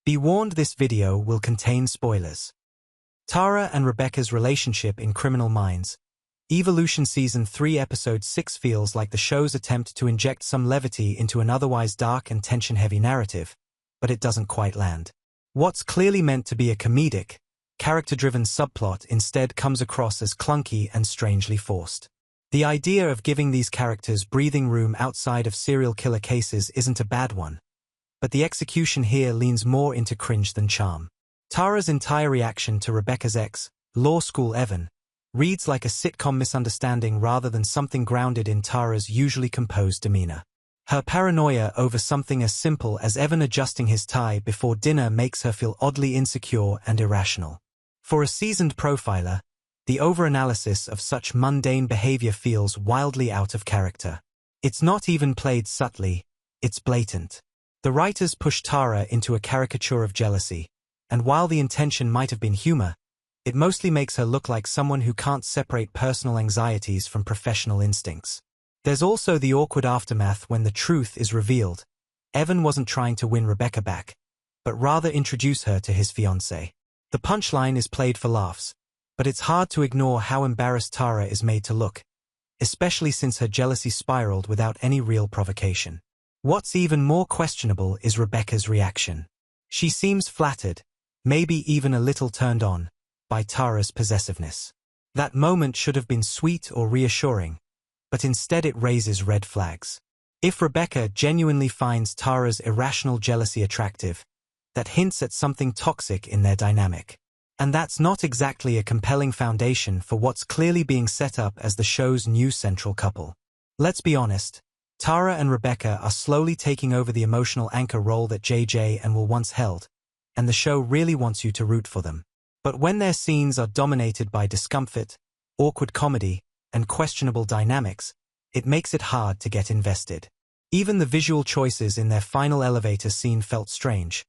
Be warned, this video will contain spoilers. Tara and Rebecca's relationship in Criminal Minds. Evolution Season 3 Episode 6 feels like the show's attempt to inject some levity into an otherwise dark and tension-heavy narrative, but it doesn't quite land. What's clearly meant to be a comedic, character-driven subplot instead comes across as clunky and strangely forced. The idea of giving these characters breathing room outside of serial killer cases isn't a bad one, but the execution here leans more into cringe than charm. Tara's entire reaction to Rebecca's ex, law school Evan, reads like a sitcom misunderstanding rather than something grounded in Tara's usually composed demeanor. Her paranoia over something as simple as Evan adjusting his tie before dinner makes her feel oddly insecure and irrational. For a seasoned profiler, the overanalysis of such mundane behavior feels wildly out of character. It's not even played subtly, it's blatant. The writers push Tara into a caricature of jealousy, and while the intention might have been humor, it mostly makes her look like someone who can't separate personal anxieties from professional instincts. There's also the awkward aftermath when the truth is revealed. Evan wasn't trying to win Rebecca back, but rather introduce her to his fiancée. The punchline is played for laughs, but it's hard to ignore how embarrassed Tara is made to look, especially since her jealousy spiraled without any real provocation. What's even more questionable is Rebecca's reaction. She seems flattered, maybe even a little turned on, by Tara's possessiveness. That moment should have been sweet or reassuring, but instead it raises red flags. If Rebecca genuinely finds Tara's irrational jealousy attractive, that hints at something toxic in their dynamic. And that's not exactly a compelling foundation for what's clearly being set up as the show's new central couple. Let's be honest, Tara and Rebecca are slowly taking over the emotional anchor role that JJ and Will once held, and the show really wants you to root for them. But when their scenes are dominated by discomfort, awkward comedy, and questionable dynamics, it makes it hard to get invested. Even the visual choices in their final elevator scene felt strange.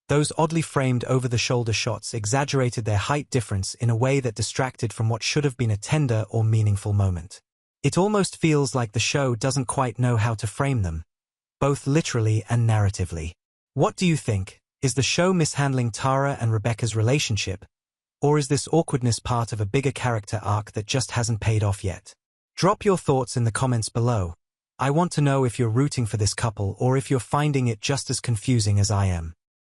Those oddly framed over-the-shoulder shots exaggerated their height difference in a way that distracted from what should have been a tender or meaningful moment. It almost feels like the show doesn't quite know how to frame them, both literally and narratively. What do you think? Is the show mishandling Tara and Rebecca's relationship? Or is this awkwardness part of a bigger character arc that just hasn't paid off yet? Drop your thoughts in the comments below. I want to know if you're rooting for this couple or if you're finding it just as confusing as I am.